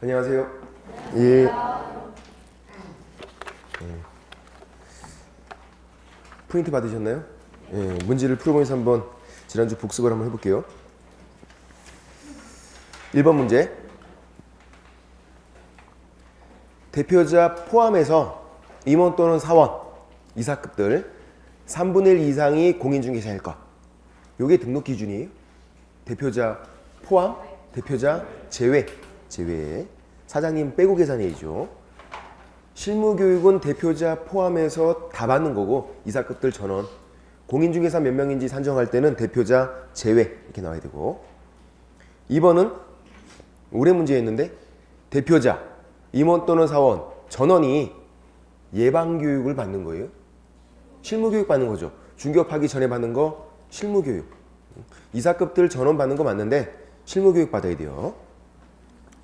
안녕하세요. 예. 프린트 받으셨나요? 예. 문제를 풀어보면서 한번 지난주 복습을 한번 해볼게요. 1번 문제. 대표자 포함해서 임원 또는 사원, 이사급들 3분의 1 이상이 공인중개사일 것. 요게 등록 기준이에요. 대표자 포함, 대표자 제외. 사장님 빼고 계산해야죠. 실무교육은 대표자 포함해서 다 받는 거고 이사급들 전원. 공인중개사 몇 명인지 산정할 때는 대표자 제외 이렇게 나와야 되고. 2번은 올해 문제였는데 대표자, 임원 또는 사원, 전원이 예방교육을 받는 거예요. 실무교육 받는 거죠. 중개업하기 전에 받는 거 실무교육. 이사급들 전원 받는 거 맞는데 실무교육 받아야 돼요.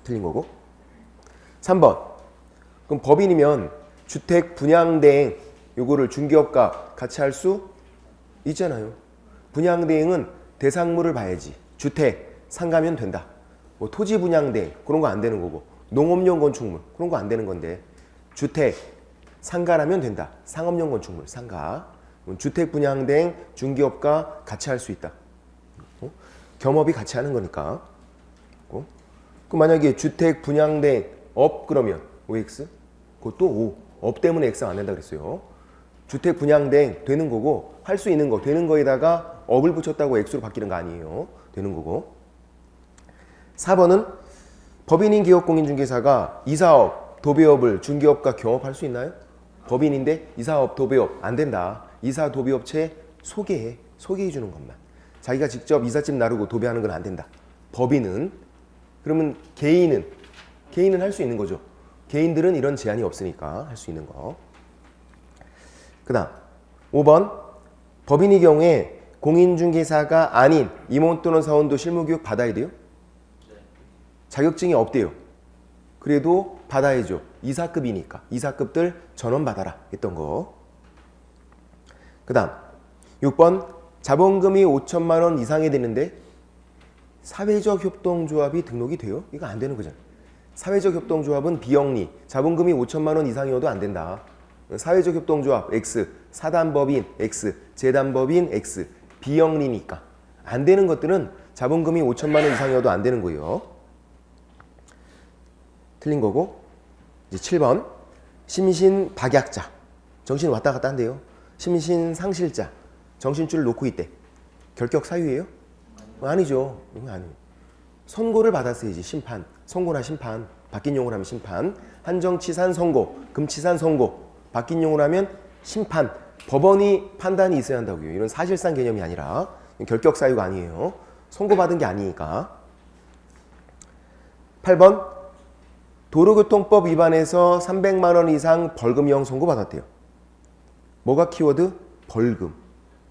틀린 거고. 3번. 그럼 법인이면 주택 분양대행 요거를 중개업과 같이 할 수 있잖아요. 분양대행은 대상물을 봐야지. 주택, 상가면 된다. 뭐 토지 분양대행 그런 거 안 되는 거고. 농업용 건축물 그런 거 안 되는 건데 주택, 상가라면 된다. 상업용 건축물, 상가. 주택 분양대행 중개업과 같이 할 수 있다. 겸업이 같이 하는 거니까. 그럼 만약에 주택 분양대행 업 그러면 OX? 그것도 O. 업 때문에 X 안 된다 그랬어요. 주택 분양대행 되는 거고 할 수 있는 거 되는 거에다가 업을 붙였다고 X로 바뀌는 거 아니에요. 되는 거고. 4번은 법인인 기업공인중개사가 이사업, 도배업을 중개업과 경업할 수 있나요? 법인인데 이사업, 도배업 안 된다. 이사, 도배업체 소개해 주는 것만. 자기가 직접 이삿짐 나르고 도배하는 건 안 된다. 법인은. 그러면 개인은 할 수 있는 거죠. 개인들은 이런 제한이 없으니까 할 수 있는 거. 그 다음 5번 법인의 경우에 공인중개사가 아닌 임원 또는 사원도 실무교육 받아야 돼요? 자격증이 없대요. 그래도 받아야죠. 이사급이니까. 이사급들 전원 받아라 했던 거. 그 다음 6번 자본금이 5천만 원 이상이 되는데 사회적 협동조합이 등록이 돼요? 이거 안 되는 거잖아요. 사회적 협동조합은 비영리, 자본금이 5천만 원 이상이어도 안 된다. 사회적 협동조합 X, 사단법인 X, 재단법인 X, 비영리니까. 안 되는 것들은 자본금이 5천만 원 이상이어도 안 되는 거예요. 틀린 거고. 이제 7번 심신박약자, 정신 왔다 갔다 한대요. 심신상실자, 정신줄을 놓고 있대. 결격 사유예요? 아니죠. 이건 아니에요. 선고를 받았어야지. 심판. 선고나 심판. 바뀐 용어로 하면 심판. 한정치산 선고, 금치산 선고. 바뀐 용어로 하면 심판. 법원이 판단이 있어야 한다고요. 이런 사실상 개념이 아니라 결격 사유가 아니에요. 선고받은 게 아니니까. 8번 도로교통법 위반해서 300만 원 이상 벌금형 선고받았대요. 뭐가 키워드? 벌금.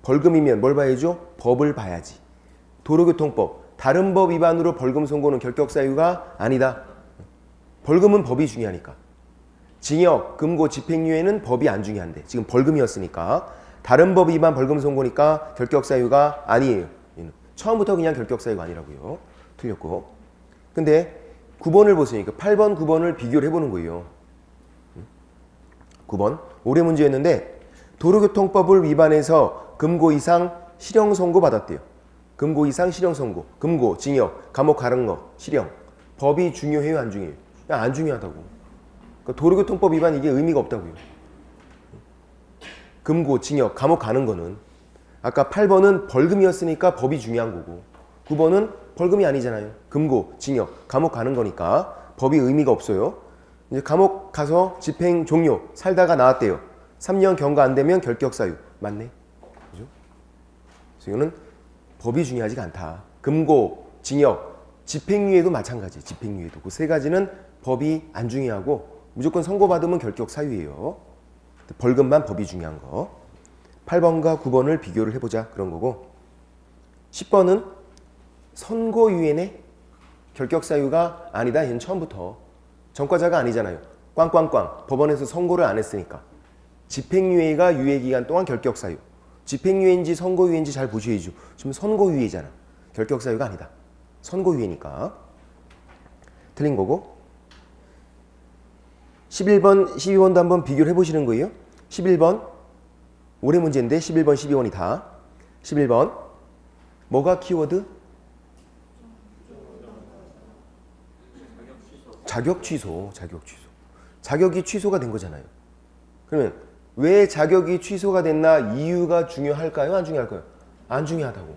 벌금이면 뭘 봐야죠? 법을 봐야지. 도로교통법, 다른 법 위반으로 벌금 선고는 결격 사유가 아니다. 벌금은 법이 중요하니까. 징역, 금고, 집행유예는 법이 안 중요한데 지금 벌금이었으니까 다른 법 위반 벌금 선고니까 결격 사유가 아니에요. 처음부터 그냥 결격 사유가 아니라고요. 틀렸고. 근데 9번을 보세요. 8번, 9번을 비교를 해보는 거예요. 9번 올해 문제였는데 도로교통법을 위반해서 금고 이상 실형 선고 받았대요. 금고 이상 실형 선고, 금고, 징역, 감옥 가는 거, 실형. 법이 중요해요, 안 중요해요? 안 중요하다고. 그러니까 도로교통법 위반 이게 의미가 없다고요. 금고, 징역, 감옥 가는 거는 아까 8번은 벌금이었으니까 법이 중요한 거고 9번은 벌금이 아니잖아요. 금고, 징역, 감옥 가는 거니까 법이 의미가 없어요. 이제 감옥 가서 집행 종료, 살다가 나왔대요. 3년 경과 안 되면 결격 사유. 맞네. 그죠? 그래서 이거는 법이 중요하지가 않다. 금고, 징역, 집행유예도 마찬가지. 집행유예도. 그 세 가지는 법이 안 중요하고 무조건 선고받으면 결격 사유예요. 벌금만 법이 중요한 거. 8번과 9번을 비교를 해보자. 그런 거고. 10번은 선고유예네? 결격 사유가 아니다. 얘는 처음부터. 전과자가 아니잖아요. 꽝꽝꽝. 법원에서 선고를 안 했으니까. 집행유예가 유예기간 동안 결격 사유. 집행유예인지 선고유예인지 잘 보셔야죠. 지금 선고유예잖아. 결격 사유가 아니다. 선고유예니까. 틀린 거고. 11번, 12번도 한번 비교를 해보시는 거예요. 11번 올해 문제인데 11번, 12번이 다. 11번 뭐가 키워드? 자격 취소. 자격이 취소가 된 거잖아요. 그러면 왜 자격이 취소가 됐나 이유가 중요할까요? 안 중요할까요? 안 중요하다고.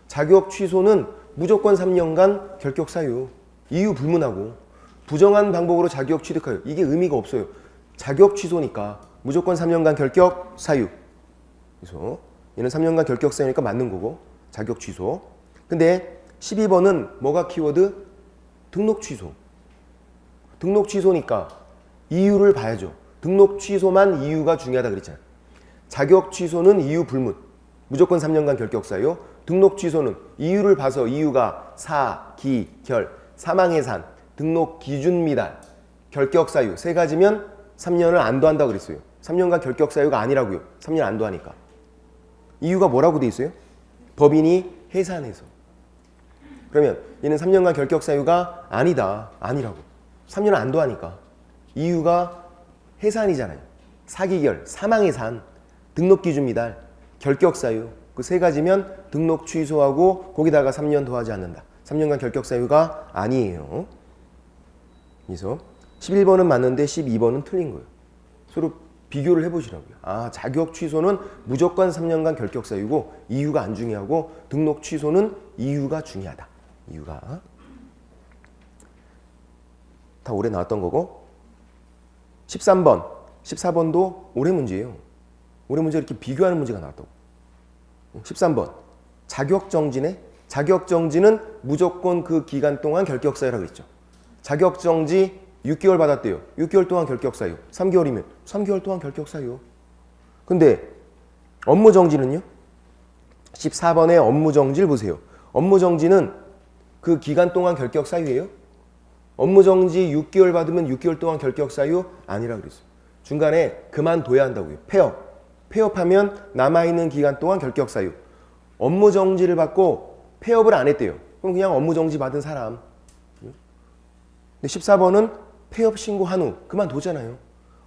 자격 취소는 무조건 3년간 결격 사유. 이유 불문하고 부정한 방법으로 자격 취득하여. 이게 의미가 없어요. 자격 취소니까 무조건 3년간 결격 사유. 그래서 얘는 3년간 결격 사유니까 맞는 거고 자격 취소. 근데 12번은 뭐가 키워드? 등록 취소. 등록 취소니까 이유를 봐야죠. 등록 취소만 이유가 중요하다 그랬잖아요. 자격 취소는 이유 불문. 무조건 3년간 결격 사유. 등록 취소는 이유를 봐서 이유가 사, 기, 결, 사망 해산, 등록 기준 미달, 결격 사유 세 가지면 3년을 안도한다고 그랬어요. 3년간 결격 사유가 아니라고요. 3년 안도하니까. 이유가 뭐라고 돼 있어요? 법인이 해산해서. 그러면 얘는 3년간 결격 사유가 아니다. 아니라고. 3년 안도하니까. 이유가 해산이잖아요. 사기결, 사망 해산, 등록 기준 미달, 결격 사유. 그 세 가지면 등록 취소하고 거기다가 3년 더하지 않는다. 3년간 결격 사유가 아니에요. 그래서 11번은 맞는데 12번은 틀린 거예요. 서로 비교를 해보시라고요. 아, 자격 취소는 무조건 3년간 결격 사유고 이유가 안 중요하고 등록 취소는 이유가 중요하다. 이유가. 다 올해 나왔던 거고 13번, 14번도 올해 문제예요. 올해 문제 이렇게 비교하는 문제가 나왔다고. 13번 자격정지네. 자격정지는 무조건 그 기간 동안 결격사유라고 했죠. 자격정지 6개월 받았대요. 6개월 동안 결격사유. 3개월이면 3개월 동안 결격사유. 근데 업무정지는요? 14번의 업무정지를 보세요. 업무정지는 그 기간 동안 결격사유예요? 업무정지 6개월 받으면 6개월 동안 결격사유 아니라고 그랬어요. 중간에 그만둬야 한다고요. 폐업. 폐업하면 남아있는 기간 동안 결격사유. 업무정지를 받고 폐업을 안 했대요. 그럼 그냥 업무정지 받은 사람. 근데 14번은 폐업 신고한 후 그만뒀잖아요.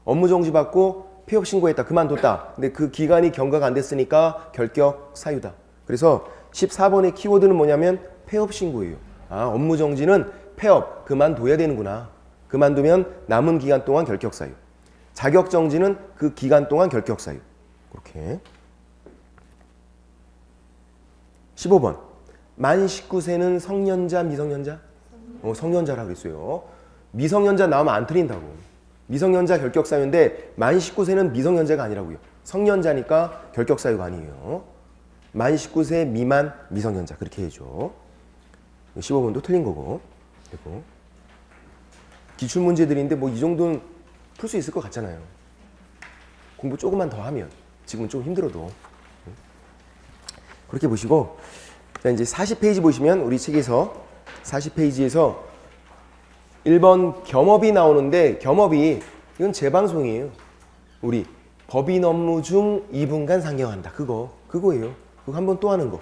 업무정지 받고 폐업 신고했다. 그만뒀다. 근데 그 기간이 경과가 안 됐으니까 결격 사유다. 그래서 14번의 키워드는 뭐냐면 폐업 신고예요. 아, 업무정지는 폐업, 그만둬야 되는구나. 그만두면 남은 기간 동안 결격 사유. 자격정지는 그 기간 동안 결격 사유. 그렇게. 15번. 만 19세는 성년자, 미성년자? 성년자라고 했어요. 미성년자 나오면 안 틀린다고. 미성년자 결격사유인데 만 19세는 미성년자가 아니라고요. 성년자니까 결격사유가 아니에요. 만 19세 미만 미성년자 그렇게 해줘. 15번도 틀린 거고. 그리고 기출문제들인데 뭐 이 정도는 풀 수 있을 것 같잖아요. 공부 조금만 더 하면. 지금은 좀 힘들어도. 그렇게 보시고 자, 이제 40페이지 보시면 우리 책에서 40페이지에서 1번 겸업이 나오는데 겸업이 이건 재방송이에요. 우리 법인 업무 중 2분간 상경한다. 그거예요. 그거 한 번 또 하는 거.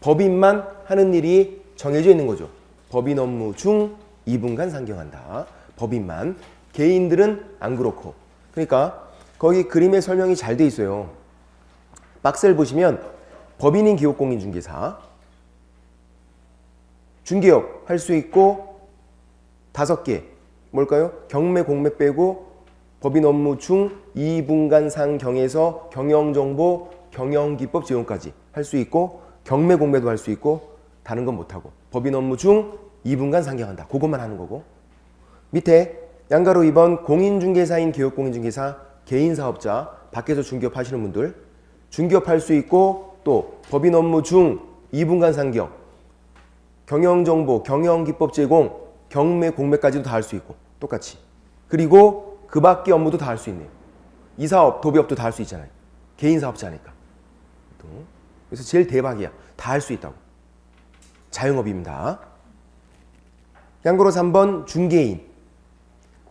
법인만 하는 일이 정해져 있는 거죠. 법인 업무 중 2분간 상경한다. 법인만. 개인들은 안 그렇고. 그러니까 거기 그림의 설명이 잘 돼 있어요. 박스를 보시면 법인인 기업공인중개사 중개업 할 수 있고 5개 뭘까요? 경매 공매 빼고 법인 업무 중 2분간 상경에서 경영정보 경영기법 지원까지 할 수 있고 경매 공매도 할 수 있고 다른 건 못하고 법인 업무 중 2분간 상경한다. 그것만 하는 거고 밑에 양가로 2번 공인중개사인 기업공인중개사 개인사업자 밖에서 중개업 하시는 분들 중개업 할 수 있고 또 법인 업무 중 2분간 상경 경영정보 경영기법 제공 경매 공매까지도 다 할 수 있고 똑같이 그리고 그 밖의 업무도 다 할 수 있네요. 이사업 도비업도 다 할 수 있잖아요. 개인사업자니까. 그래서 제일 대박이야. 다 할 수 있다고. 자영업입니다. 양고로 3번 중개인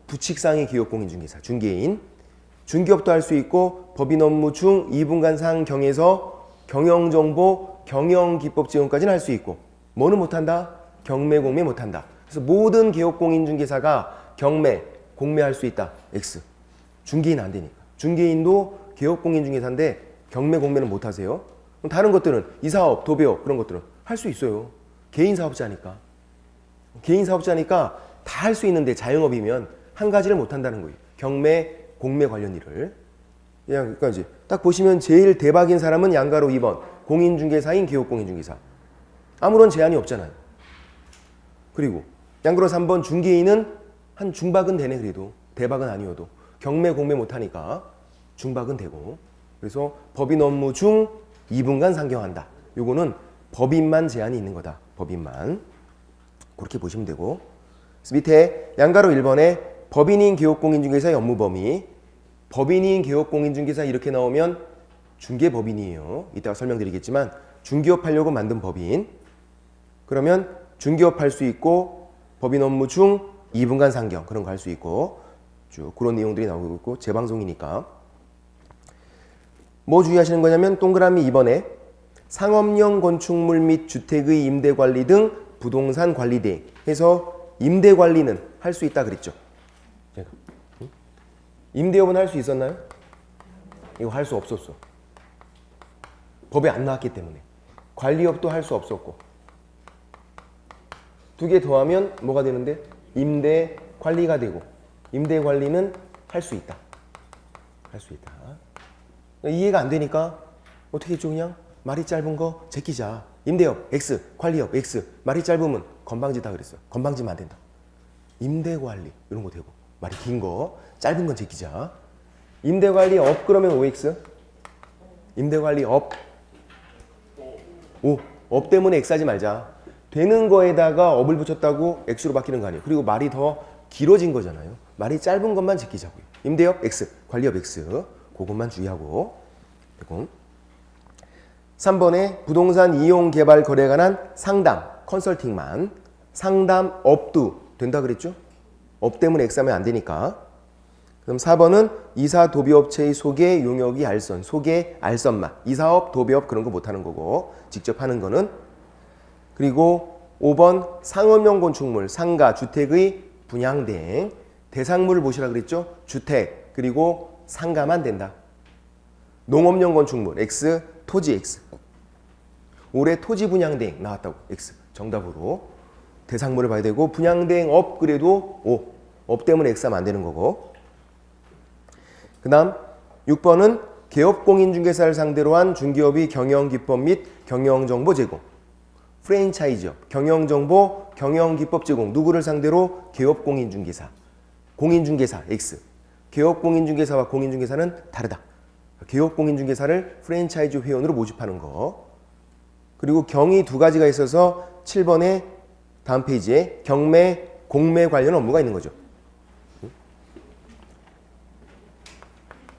부칙상의 기업공인중개사 중개인 중개업도 할 수 있고 법인 업무 중 2분간 상경에서 경영정보 경영기법 지원까지는 할 수 있고 뭐는 못한다? 경매 공매 못한다. 그래서 모든 기업공인중개사가 경매 공매할 수 있다. X. 중개인 안 되니까. 중개인도 개업공인중개사인데 경매 공매는 못 하세요. 그럼 다른 것들은 이사업, 도배업 그런 것들은 할 수 있어요. 개인 사업자니까. 개인 사업자니까 다 할 수 있는데 자영업이면 한 가지를 못 한다는 거예요. 경매, 공매 관련 일을. 그러니까 이제 딱 보시면 제일 대박인 사람은 양가로 2번 공인중개사인 개업공인중개사. 아무런 제한이 없잖아요. 그리고 양가로 3번 중개인은 한 중박은 되네. 그래도 대박은 아니어도 경매 공매 못하니까 중박은 되고. 그래서 법인 업무 중 2분간 상경한다. 요거는 법인만 제한이 있는 거다. 법인만. 그렇게 보시면 되고. 그래서 밑에 양가로 1번에 법인인 개업공인중개사의 업무 범위. 법인인 개업공인중개사 이렇게 나오면 중개법인이에요. 이따가 설명드리겠지만 중개업 하려고 만든 법인. 그러면 중개업 할 수 있고 법인 업무 중 2분간 상경 그런 거 할 수 있고 쭉 그런 내용들이 나오고 있고 재방송이니까. 뭐 주의하시는 거냐면 동그라미 2번에 상업용 건축물 및 주택의 임대관리 등 부동산 관리 대행 해서 임대관리는 할 수 있다 그랬죠. 임대업은 할 수 있었나요? 이거 할 수 없었어. 법에 안 나왔기 때문에. 관리업도 할 수 없었고. 두 개 더하면 뭐가 되는데? 임대 관리가 되고. 임대 관리는 할 수 있다. 할 수 있다. 이해가 안 되니까 어떻게 했죠? 그냥 말이 짧은 거 제끼자. 임대업 X, 관리업 X. 말이 짧으면 건방지다 그랬어. 건방지면 안 된다. 임대 관리 이런 거 되고. 말이 긴 거, 짧은 건 제끼자. 임대관리 업 그러면 OX. 임대관리 업. 오, 업 때문에 X 하지 말자. 되는 거에다가 업을 붙였다고 X로 바뀌는 거 아니에요. 그리고 말이 더 길어진 거잖아요. 말이 짧은 것만 제끼자고요. 임대업 X, 관리업 X. 그것만 주의하고. 그리고 3번에 부동산 이용 개발 거래에 관한 상담, 컨설팅만. 상담 업도 된다 그랬죠? 업 때문에 X하면 안 되니까. 그럼 4번은 이사 도비업체의 소개, 용역이 알선, 소개, 알선만. 이사업, 도비업 그런 거 못하는 거고 직접 하는 거는. 그리고 5번 상업용 건축물, 상가, 주택의 분양대행. 대상물을 보시라 그랬죠? 주택, 그리고 상가만 된다. 농업용 건축물, X, 토지 X. 올해 토지 분양대행 나왔다고, X. 정답으로. 대상물을 봐야 되고 분양대행 업 그래도 O. 업 때문에 X하면 안 되는 거고. 그 다음 6번은 개업공인중개사를 상대로 한 중개업의 경영기법 및 경영정보 제공. 프랜차이즈업, 경영정보, 경영기법 제공. 누구를 상대로? 개업공인중개사. 공인중개사 X. 개업공인중개사와 공인중개사는 다르다. 개업공인중개사를 프랜차이즈 회원으로 모집하는 거. 그리고 경이 두 가지가 있어서 7번에 다음 페이지에 경매, 공매 관련 업무가 있는 거죠.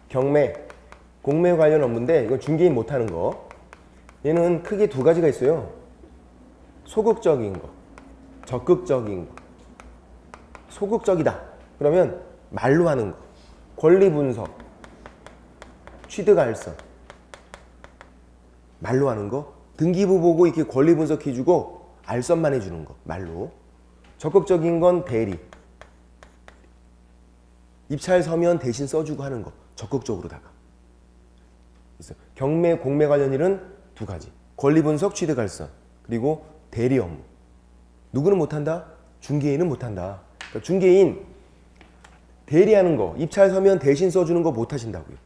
경매, 공매 관련 업무인데 이건 중개인 못하는 거. 얘는 크게 두 가지가 있어요. 소극적인 거, 적극적인 거. 소극적이다. 그러면 말로 하는 거. 권리 분석, 취득 알선. 말로 하는 거. 등기부 보고 이렇게 권리 분석해주고 알선만 해주는 거. 말로. 적극적인 건 대리. 입찰 서면 대신 써주고 하는 거. 적극적으로다가. 그래서 경매, 공매 관련 일은 두 가지. 권리 분석, 취득 알선. 그리고 대리 업무. 누구는 못한다? 중개인은 못한다. 그러니까 중개인 대리하는 거, 입찰 서면 대신 써주는 거 못하신다고요.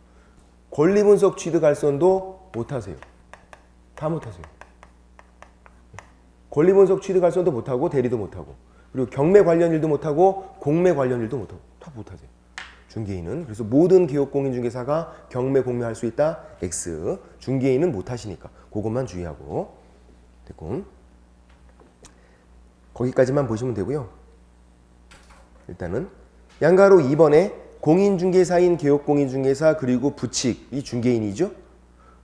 권리 분석, 취득 알선도 못하세요. 다 못하세요. 권리 분석, 취득 알선도 못하고 대리도 못하고 그리고 경매 관련 일도 못하고 공매 관련 일도 못하고 다 못하세요. 중개인은. 그래서 모든 개업공인중개사가 경매, 공매 할 수 있다. X. 중개인은 못하시니까 그것만 주의하고. 됐고. 거기까지만 보시면 되고요. 일단은 양가로 2번에 공인중개사인 개업공인중개사 그리고 부칙이 중개인이죠.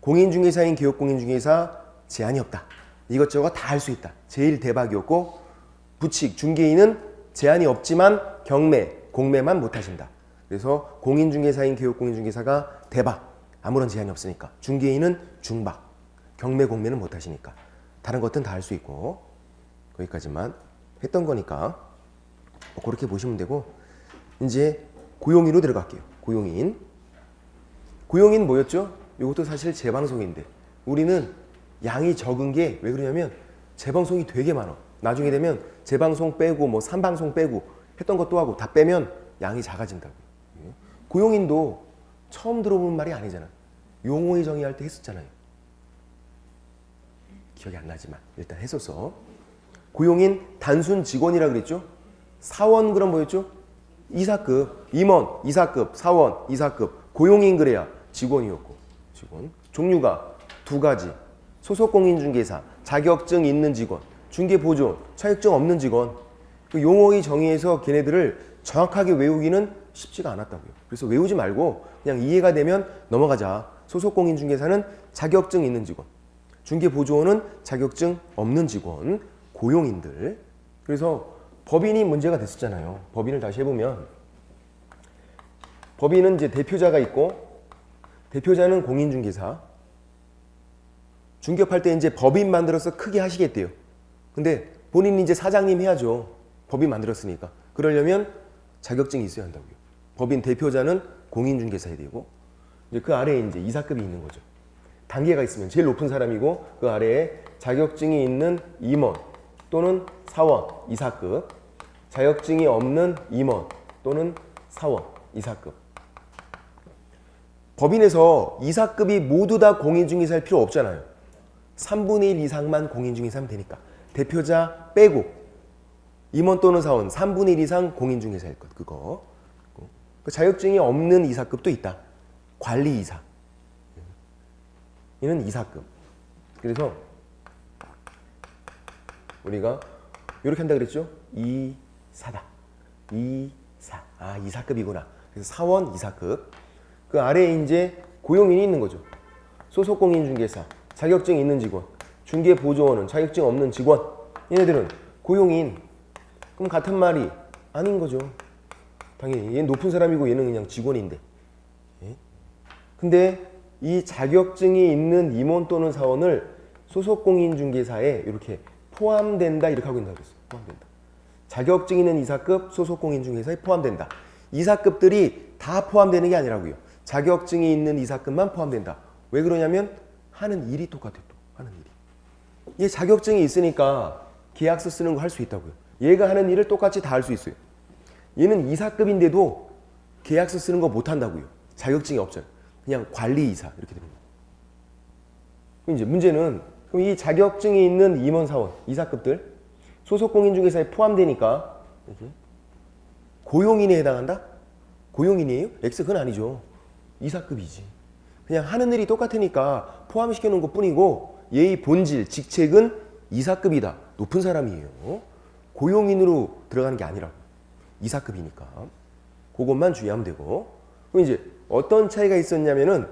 공인중개사인 개업공인중개사 제한이 없다. 이것저것 다 할 수 있다. 제일 대박이었고 부칙, 중개인은 제한이 없지만 경매, 공매만 못하신다. 그래서 공인중개사인 개업공인중개사가 대박. 아무런 제한이 없으니까. 중개인은 중박. 경매, 공매는 못하시니까. 다른 것들은 다 할 수 있고 거기까지만 했던 거니까 그렇게 보시면 되고 이제 고용인으로 들어갈게요. 고용인. 고용인 뭐였죠? 이것도 사실 재방송인데 우리는 양이 적은 게 왜 그러냐면 재방송이 되게 많아. 나중에 되면 재방송 빼고 뭐 3방송 빼고 했던 것도 하고 다 빼면 양이 작아진다고요. 고용인도 처음 들어보는 말이 아니잖아. 용어의 정의할 때 했었잖아요. 기억이 안 나지만 일단 했었어. 고용인 단순 직원이라 그랬죠. 사원 그럼 뭐였죠? 이사급, 임원, 이사급, 사원, 이사급. 고용인 그래야 직원이었고 직원. 종류가 두 가지. 소속공인중개사, 자격증 있는 직원, 중개보조원, 자격증 없는 직원. 그 용어의 정의에서 걔네들을 정확하게 외우기는 쉽지가 않았다고요. 그래서 외우지 말고 그냥 이해가 되면 넘어가자. 소속공인중개사는 자격증 있는 직원, 중개보조원은 자격증 없는 직원, 고용인들. 그래서 법인이 문제가 됐었잖아요. 법인을 다시 해보면 법인은 이제 대표자가 있고 대표자는 공인중개사. 중개업할 때 이제 법인 만들어서 크게 하시겠대요. 근데 본인이 이제 사장님 해야죠. 법인 만들었으니까. 그러려면 자격증이 있어야 한다고요. 법인 대표자는 공인중개사 해야 되고 이제 그 아래에 이제 이사급이 있는 거죠. 단계가 있으면 제일 높은 사람이고 그 아래에 자격증이 있는 임원 또는 사원, 이사급, 자격증이 없는 임원 또는 사원, 이사급. 법인에서 이사급이 모두 다 공인중개사일 필요 없잖아요. 3분의 1 이상만 공인중개사하면 되니까. 대표자 빼고 임원 또는 사원 3분의 1 이상 공인중개사일 것 그거. 그 자격증이 없는 이사급도 있다. 관리이사. 이는 이사급. 그래서 우리가 이렇게 한다 그랬죠? 이사다. 이사. 아, 이사급이구나. 그래서 사원, 이사급. 그 아래에 이제 고용인이 있는 거죠. 소속공인중개사, 자격증 있는 직원, 중개보조원은 자격증 없는 직원. 얘네들은 고용인. 그럼 같은 말이 아닌 거죠. 당연히 얘는 높은 사람이고 얘는 그냥 직원인데. 예? 근데 이 자격증이 있는 임원 또는 사원을 소속공인중개사에 이렇게 포함된다 이렇게 하고 있다고 그랬어요. 포함된다. 자격증 있는 이사급 소속공인중개사에 포함된다. 이사급들이 다 포함되는 게 아니라고요. 자격증이 있는 이사급만 포함된다. 왜 그러냐면 하는 일이 똑같아요. 또 하는 일이. 얘 자격증이 있으니까 계약서 쓰는 거 할 수 있다고요. 얘가 하는 일을 똑같이 다 할 수 있어요. 얘는 이사급인데도 계약서 쓰는 거 못 한다고요. 자격증이 없잖아요. 그냥 관리이사 이렇게 됩니다. 그럼 이제 문제는 그럼 이 자격증이 있는 임원 사원 이사급들 소속공인중개사에 포함되니까 고용인에 해당한다? 고용인이에요? X 그건 아니죠. 이사급이지. 그냥 하는 일이 똑같으니까 포함시켜 놓은 것 뿐이고 얘의 본질, 직책은 이사급이다. 높은 사람이에요. 고용인으로 들어가는 게 아니라 이사급이니까 그것만 주의하면 되고. 그럼 이제 어떤 차이가 있었냐면은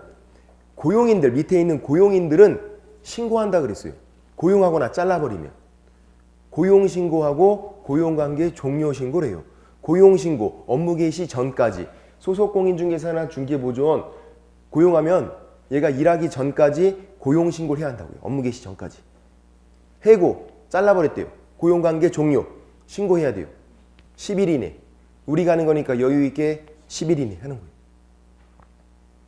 고용인들 밑에 있는 고용인들은 신고한다 그랬어요. 고용하거나 잘라버리면 고용신고하고 고용관계 종료신고래요. 고용신고 업무 개시 전까지 소속공인중개사나 중개보조원 고용하면 얘가 일하기 전까지 고용신고를 해야 한다고요. 업무 개시 전까지. 해고 잘라버렸대요. 고용관계 종료 신고해야 돼요. 10일 이내. 우리가 하는 거니까 여유 있게 10일 이내 하는 거예요.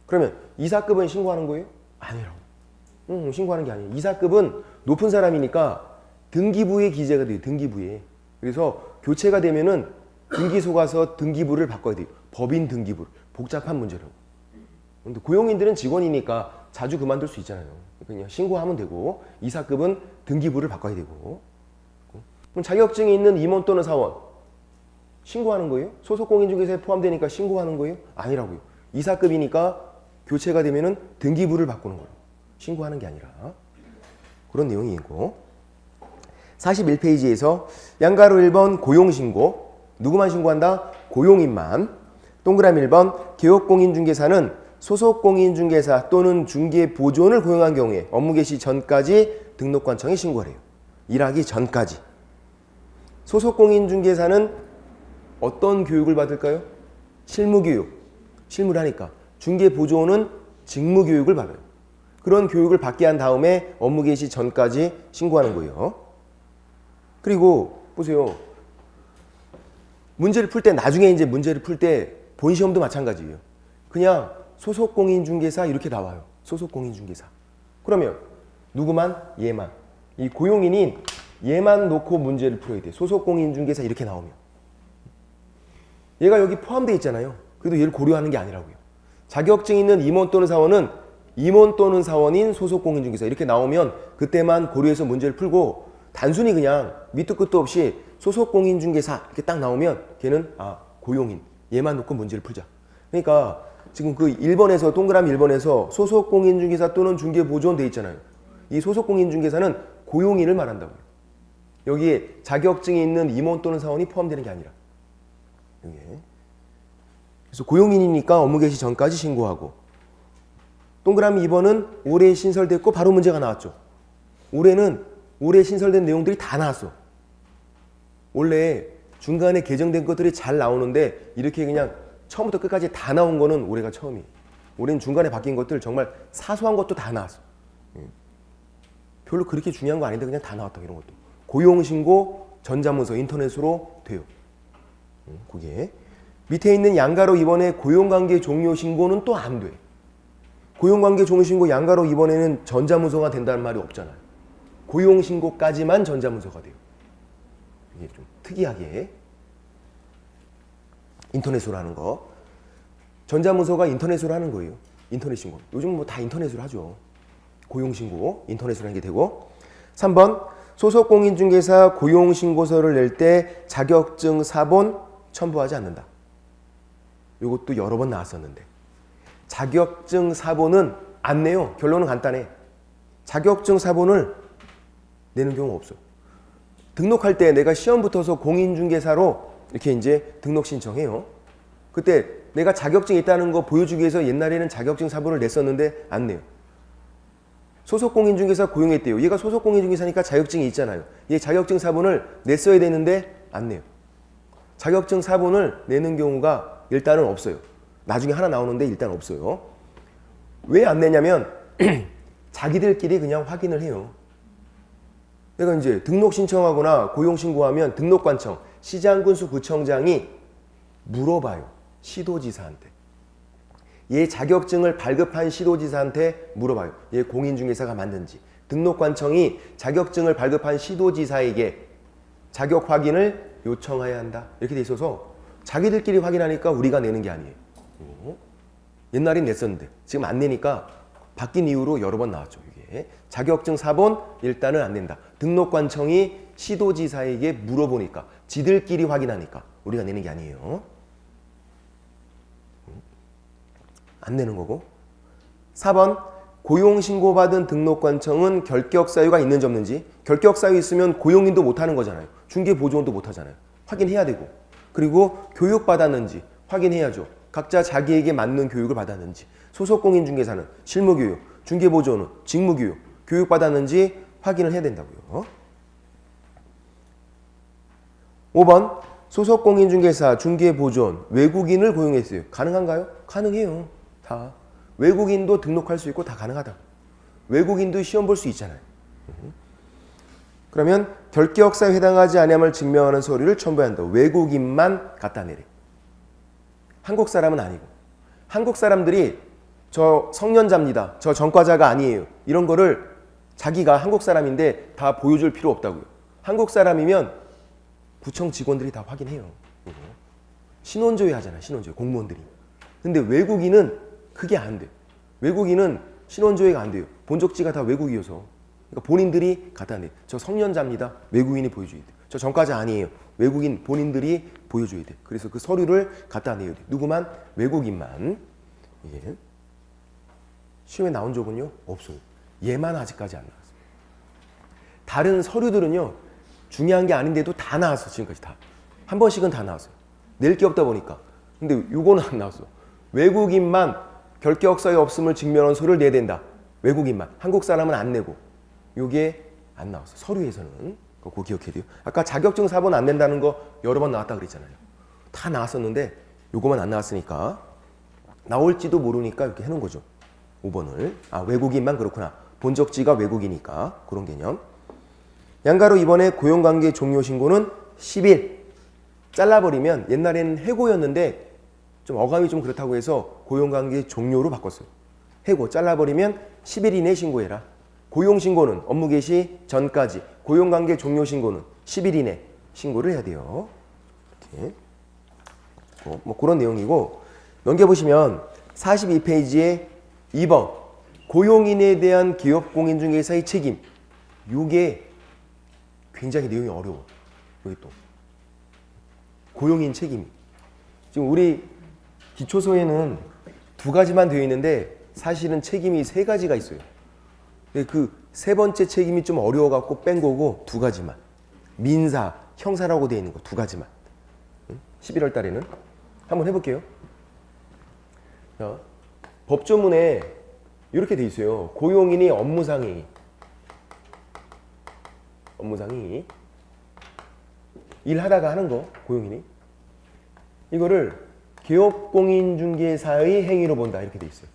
그러면 이사급은 신고하는 거예요? 아니라고. 신고하는 게 아니에요. 이사급은 높은 사람이니까 등기부에 기재가 돼요. 등기부에. 그래서 교체가 되면은 등기소 가서 등기부를 바꿔야 돼요. 법인 등기부. 복잡한 문제라고. 근데 고용인들은 직원이니까 자주 그만둘 수 있잖아요. 그냥 신고하면 되고 이사급은 등기부를 바꿔야 되고. 그럼 자격증이 있는 임원 또는 사원 신고하는 거예요? 소속공인중개사에 포함되니까 신고하는 거예요? 아니라고요. 이사급이니까 교체가 되면은 등기부를 바꾸는 거예요. 신고하는 게 아니라. 그런 내용이고 41페이지에서 양가로 1번 고용신고 누구만 신고한다? 고용인만. 동그라미 1번 개업공인중개사는 소속공인중개사 또는 중개보조원을 고용한 경우에 업무 개시 전까지 등록관청에 신고를 해요. 일하기 전까지. 소속공인중개사는 어떤 교육을 받을까요? 실무교육. 실무를 하니까. 중개보조원은 직무교육을 받아요. 그런 교육을 받게 한 다음에 업무 개시 전까지 신고하는 거예요. 그리고 보세요. 문제를 풀 때 나중에 이제 문제를 풀 때 본 시험도 마찬가지예요. 그냥 소속 공인중개사 이렇게 나와요. 소속 공인중개사. 그러면 누구만? 얘만. 이 고용인인 얘만 놓고 문제를 풀어야 돼. 소속 공인중개사 이렇게 나오면. 얘가 여기 포함되어 있잖아요. 그래도 얘를 고려하는 게 아니라고요. 자격증 있는 임원 또는 사원은 임원 또는 사원인 소속 공인중개사 이렇게 나오면 그때만 고려해서 문제를 풀고 단순히 그냥 밑도 끝도 없이 소속 공인중개사 이렇게 딱 나오면 걔는 고용인 얘만 놓고 문제를 풀자. 그러니까 지금 그 1번에서 동그라미 1번에서 소속 공인중개사 또는 중개보조원 돼 있잖아요. 이 소속 공인중개사는 고용인을 말한다고요. 여기에 자격증이 있는 임원 또는 사원이 포함되는 게 아니라. 여기에. 그래서 고용인이니까 업무 개시 전까지 신고하고 동그라미 2번은 올해 신설됐고 바로 문제가 나왔죠. 올해 신설된 내용들이 다 나왔어. 원래 중간에 개정된 것들이 잘 나오는데 이렇게 그냥 처음부터 끝까지 다 나온 거는 올해가 처음이에요. 올해는 중간에 바뀐 것들 정말 사소한 것도 다 나왔어. 별로 그렇게 중요한 거 아닌데 그냥 다 나왔다 이런 것도. 고용신고, 전자문서, 인터넷으로 돼요. 그게 밑에 있는 양가로 이번에 고용관계 종료 신고는 또 안 돼. 고용관계 종료 신고 양가로 이번에는 전자문서가 된다는 말이 없잖아요. 고용신고까지만 전자문서가 돼요. 이게 좀 특이하게 인터넷으로 하는 거. 전자문서가 인터넷으로 하는 거예요. 인터넷 신고. 요즘 뭐 다 인터넷으로 하죠. 고용신고 인터넷으로 하는 게 되고. 3번 소속 공인중개사 고용신고서를 낼 때 자격증 사본 첨부하지 않는다. 이것도 여러 번 나왔었는데 자격증 사본은 안 내요. 결론은 간단해. 자격증 사본을 내는 경우 없어. 등록할 때 내가 시험 붙어서 공인중개사로 이렇게 이제 등록 신청해요. 그때 내가 자격증이 있다는 거 보여주기 위해서 옛날에는 자격증 사본을 냈었는데 안 내요. 소속 공인중개사 고용했대요. 얘가 소속 공인중개사니까 자격증이 있잖아요. 얘 자격증 사본을 냈어야 되는데 안 내요. 자격증 사본을 내는 경우가 일단은 없어요. 나중에 하나 나오는데 일단 없어요. 왜 안 내냐면 자기들끼리 그냥 확인을 해요. 내가 이제 등록 신청하거나 고용 신고하면 등록관청, 시장군수구청장이 물어봐요. 시도지사한테. 얘 자격증을 발급한 시도지사한테 물어봐요. 얘 공인중개사가 맞는지. 등록관청이 자격증을 발급한 시도지사에게 자격 확인을 요청해야 한다. 이렇게 돼 있어서 자기들끼리 확인하니까 우리가 내는 게 아니에요. 옛날엔 냈었는데 지금 안 내니까 바뀐 이후로 여러 번 나왔죠. 이게 자격증 사본 일단은 안 낸다. 등록관청이 시도지사에게 물어보니까 지들끼리 확인하니까 우리가 내는 게 아니에요. 안 내는 거고. 4번 고용신고받은 등록관청은 결격사유가 있는지 없는지. 결격사유 있으면 고용인도 못하는 거잖아요. 중개보조원도 못하잖아요. 확인해야 되고. 그리고 교육받았는지 확인해야죠. 각자 자기에게 맞는 교육을 받았는지. 소속공인중개사는 실무교육, 중개보조원은 직무교육, 교육받았는지 확인을 해야 된다고요. 5번 소속공인중개사, 중개보조원, 외국인을 고용했어요. 가능한가요? 가능해요. 다. 외국인도 등록할 수 있고 다 가능하다. 외국인도 시험 볼 수 있잖아요. 그러면 결격사유에 해당하지 않음을 증명하는 서류를 첨부해야 한다. 외국인만 갖다 내래. 한국 사람은 아니고. 한국 사람들이 저 성년자입니다. 저 전과자가 아니에요. 이런 거를 자기가 한국 사람인데 다 보여줄 필요 없다고요. 한국 사람이면 구청 직원들이 다 확인해요. 신원조회 하잖아. 신원조회. 공무원들이. 근데 외국인은 그게 안 돼요. 외국인은 신원조회가 안 돼요. 본적지가 다 외국이어서. 그러니까 본인들이 갖다 내. 저 성년자입니다. 외국인이 보여줘야 돼. 저 전과자 아니에요. 외국인 본인들이 보여줘야 돼. 그래서 그 서류를 갖다 내야 돼. 누구만? 외국인만. 예. 시험에 나온 적은요? 없어요. 얘만 아직까지 안 나왔어요. 다른 서류들은요. 중요한 게 아닌데도 다 나왔어. 지금까지 다. 한 번씩은 다 나왔어요. 낼 게 없다 보니까. 근데 요거는 안 나왔어. 외국인만 결격사유 없음을 증명하는 서류를 내야 된다. 외국인만. 한국 사람은 안 내고. 요게 안 나왔어. 서류에서는. 그거 기억해야 돼요. 아까 자격증 사본 안 낸다는 거 여러 번 나왔다 그랬잖아요. 다 나왔었는데 요거만 안 나왔으니까 나올지도 모르니까 이렇게 해놓은 거죠. 5번을. 외국인만 그렇구나. 본적지가 외국이니까. 그런 개념. 양가로 이번에 고용관계 종료 신고는 10일. 잘라버리면 옛날에는 해고였는데 좀 어감이 좀 그렇다고 해서 고용관계 종료로 바꿨어요. 해고, 잘라버리면 10일 이내 신고해라. 고용신고는 업무 개시 전까지, 고용관계 종료 신고는 10일 이내 신고를 해야 돼요. 이렇게. 뭐 그런 내용이고, 넘겨보시면 42페이지에 2번 고용인에 대한 기업공인중개사의 책임. 요게 굉장히 내용이 어려워. 여기 또 고용인 책임이. 지금 우리 기초서에는 2가지만 되어 있는데 사실은 책임이 3가지가 있어요. 근데 그 3번째 책임이 좀 어려워갖고 뺀 거고 2가지만. 민사, 형사라고 되어 있는 거 2가지만. 11월 달에는 한번 해볼게요. 자, 법조문에 이렇게 돼 있어요. 고용인이 업무상행위. 업무상행위. 일하다가 하는 거, 고용인이. 이거를 기업공인중개사의 행위로 본다. 이렇게 돼 있어요.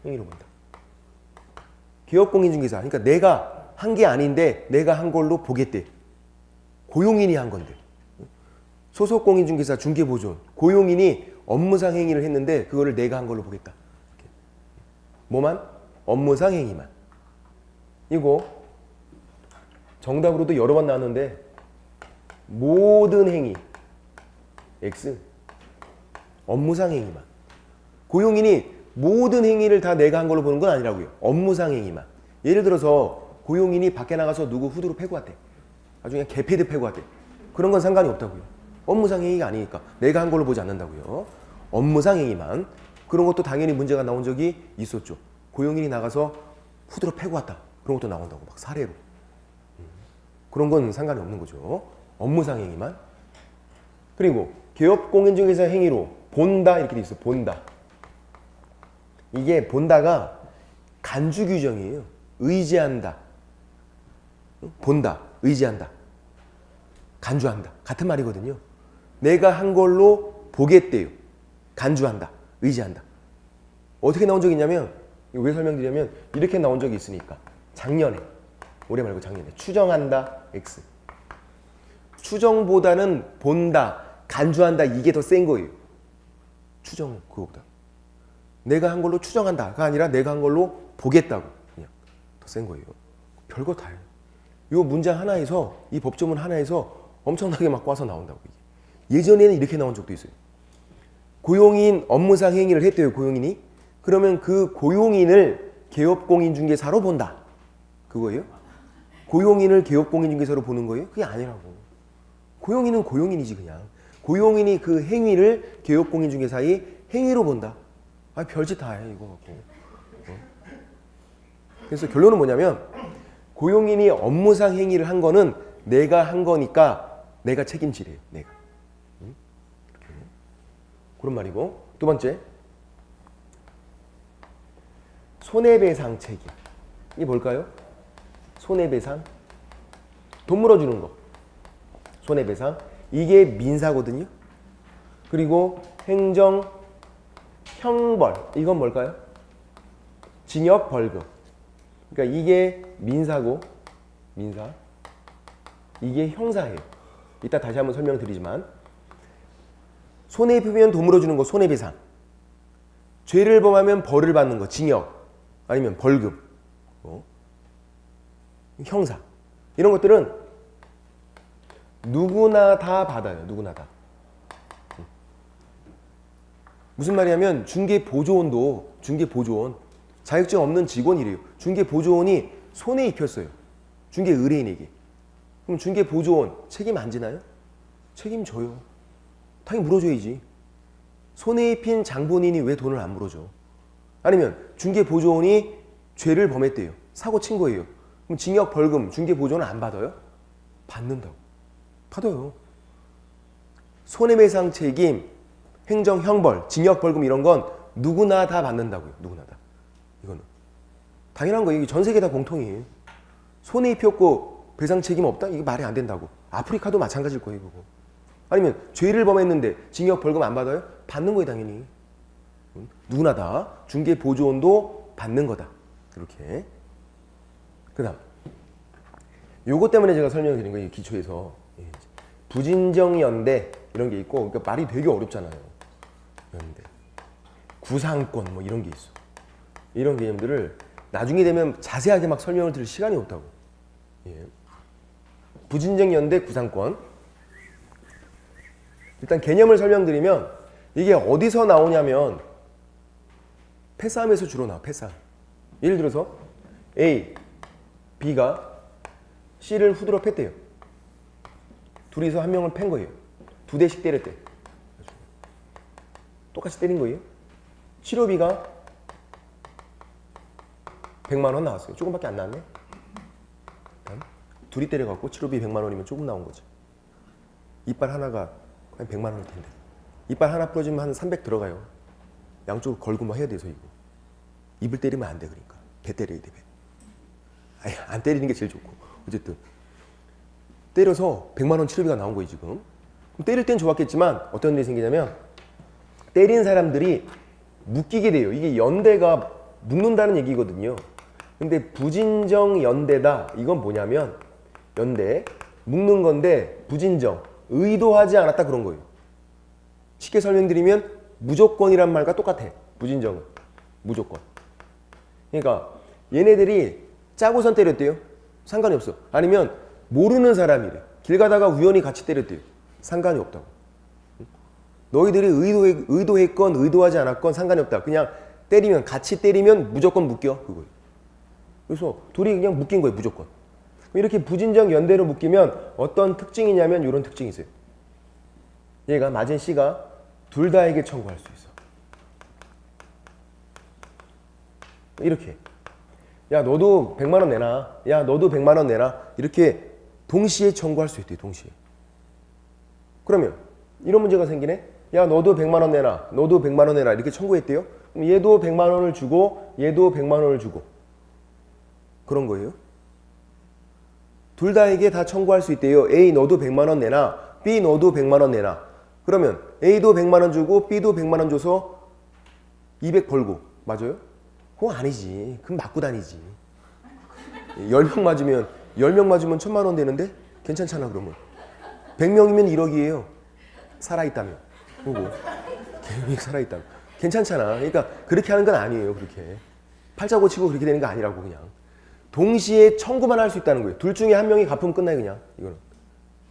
행위로 본다. 기업공인중개사. 그러니까 내가 한 게 아닌데 내가 한 걸로 보겠대. 고용인이 한 건데. 소속공인중개사 중개보조원. 고용인이 업무상 행위를 했는데 그거를 내가 한 걸로 보겠다. 이렇게. 뭐만? 업무상 행위만. 이거 정답으로도 여러 번 나왔는데 모든 행위 X 업무상 행위만. 고용인이 모든 행위를 다 내가 한 걸로 보는 건 아니라고요. 업무상 행위만. 예를 들어서 고용인이 밖에 나가서 누구 후드로 패고 왔대. 나중에 개패드 패고 왔대. 그런 건 상관이 없다고요. 업무상 행위가 아니니까 내가 한 걸로 보지 않는다고요. 업무상 행위만. 그런 것도 당연히 문제가 나온 적이 있었죠. 고용인이 나가서 후드로 패고 왔다. 그런 것도 나온다고 막 사례로. 그런 건 상관이 없는 거죠. 업무상 행위만. 그리고 기업공인중개사 행위로 본다 이렇게 돼 있어. 본다. 이게 본다가 간주 규정이에요. 의지한다. 본다. 의지한다. 간주한다. 같은 말이거든요. 내가 한 걸로 보겠대요. 간주한다. 의지한다. 어떻게 나온 적이 있냐면 왜 설명드리냐면 이렇게 나온 적이 있으니까. 작년에. 올해 말고 작년에. 추정한다. X. 추정보다는 본다. 간주한다. 이게 더 센 거예요. 추정 그거보다. 내가 한 걸로 추정한다가 아니라 내가 한 걸로 보겠다고. 그냥 더 센 거예요. 별거 다예요. 이 문장 하나에서 이 법조문 하나에서 엄청나게 막 꽈서 나온다고. 예전에는 이렇게 나온 적도 있어요. 고용인 업무상 행위를 했대요. 고용인이. 그러면 그 고용인을 기업공인중개사로 본다. 그거예요? 고용인을 기업공인중개사로 보는 거예요? 그게 아니라고. 고용인은 고용인이지 그냥. 고용인이 그 행위를 기업공인중개사의 행위로 본다. 아 별짓 다 해 이거 갖고. 그래서 결론은 뭐냐면 고용인이 업무상 행위를 한 거는 내가 한 거니까 내가 책임지래요. 내가. 이렇게. 그런 말이고. 2번째. 손해배상 책임. 이게 뭘까요? 손해배상. 돈 물어주는 거. 손해배상. 이게 민사거든요. 그리고 행정, 형벌. 이건 뭘까요? 징역, 벌금. 그러니까 이게 민사고, 민사. 이게 형사예요. 이따 다시 한번 설명드리지만 손해입으면 돈 물어주는 거 손해배상. 죄를 범하면 벌을 받는 거 징역 아니면 벌금. 형사. 이런 것들은 누구나 다 받아요. 누구나 다. 무슨 말이냐면 중개보조원도 중개보조원 자격증 없는 직원이래요. 중개보조원이 손해 입혔어요. 중개의뢰인에게. 그럼 중개보조원 책임 안 지나요? 책임져요. 당연히 물어줘야지. 손해 입힌 장본인이 왜 돈을 안 물어줘? 아니면 중개보조원이 죄를 범했대요. 사고 친 거예요. 그럼 징역, 벌금, 중개보조원은 안 받아요? 받는다고. 받아요. 손해배상 책임, 행정, 형벌, 징역, 벌금 이런 건 누구나 다 받는다고요. 누구나 다. 이거는. 당연한 거예요. 이게 전 세계 다 공통이에요. 손해 입혔고 배상 책임 없다? 이게 말이 안 된다고. 아프리카도 마찬가지일 거예요. 그거. 아니면 죄를 범했는데 징역, 벌금 안 받아요? 받는 거예요. 당연히. 누구나 다. 중개보조원도 받는 거다. 이렇게. 그 다음. 요것 때문에 제가 설명을 드린 거예요. 기초에서. 부진정 연대 이런 게 있고, 그러니까 말이 되게 어렵잖아요. 연대, 구상권 뭐 이런 게 있어. 이런 개념들을 나중에 되면 자세하게 막 설명을 드릴 시간이 없다고. 예. 부진정 연대 구상권. 일단 개념을 설명드리면 이게 어디서 나오냐면 패싸움에서 주로 나와. 패싸움. 예를 들어서 A, B가 C를 후드러 팼대요. 둘이서 한 명을 팬 거예요. 2대씩 때렸대. 똑같이 때린 거예요. 치료비가 100만 원 나왔어요. 조금밖에 안 나왔네. 둘이 때려갖고 치료비 100만 원이면 조금 나온 거죠. 이빨 하나가 한 100만 원일 텐데. 이빨 하나 부러지면 한 300 들어가요. 양쪽으로 걸고 막 해야 돼서 이거. 입을 때리면 안 돼, 그러니까. 배 때려야 돼, 배. 아니, 안 때리는 게 제일 좋고. 어쨌든. 때려서 100만 원 치료비가 나온 거예요, 지금. 그럼 때릴 땐 좋았겠지만 어떤 일이 생기냐면 때린 사람들이 묶이게 돼요. 이게 연대가 묶는다는 얘기거든요. 근데 부진정 연대다. 이건 뭐냐면 연대, 묶는 건데 부진정, 의도하지 않았다 그런 거예요. 쉽게 설명드리면 무조건이란 말과 똑같아. 부진정은. 무조건. 그러니까 얘네들이 짜고선 때렸대요. 상관이 없어. 아니면 모르는 사람이래. 길 가다가 우연히 같이 때렸대요. 상관이 없다고. 너희들이 의도했건 의도하지 않았건 상관이 없다. 그냥 때리면, 같이 때리면 무조건 묶여. 그거예요. 그래서 둘이 그냥 묶인 거예요. 무조건. 이렇게 부진정 연대로 묶이면 어떤 특징이냐면 이런 특징이 있어요. 얘가 맞은 C가 둘 다에게 청구할 수 있어. 이렇게. 야, 너도 100만 원 내놔. 야, 너도 100만 원 내놔. 이렇게 동시에 청구할 수 있대요. 동시에. 그러면 이런 문제가 생기네. 야, 너도 100만 원 내놔. 너도 100만 원 내놔. 이렇게 청구했대요. 그럼 얘도 100만 원을 주고 얘도 100만 원을 주고. 그런 거예요. 둘 다에게 다 청구할 수 있대요. A, 너도 100만 원 내놔. B, 너도 100만 원 내놔. 그러면 A도 100만 원 주고 B도 100만 원 줘서 200 벌고. 맞아요? 그건 아니지. 그럼 맞고 다니지. 10명 맞으면 1000만 원 되는데 괜찮잖아. 그러면 100명이면 1억이에요. 살아있다면. 그리고 계획 살아있다면 괜찮잖아. 그러니까 그렇게 하는 건 아니에요. 그렇게 팔자고 치고 그렇게 되는 거 아니라고. 그냥 동시에 청구만 할 수 있다는 거예요. 둘 중에 한 명이 갚으면 끝나요. 그냥 이거는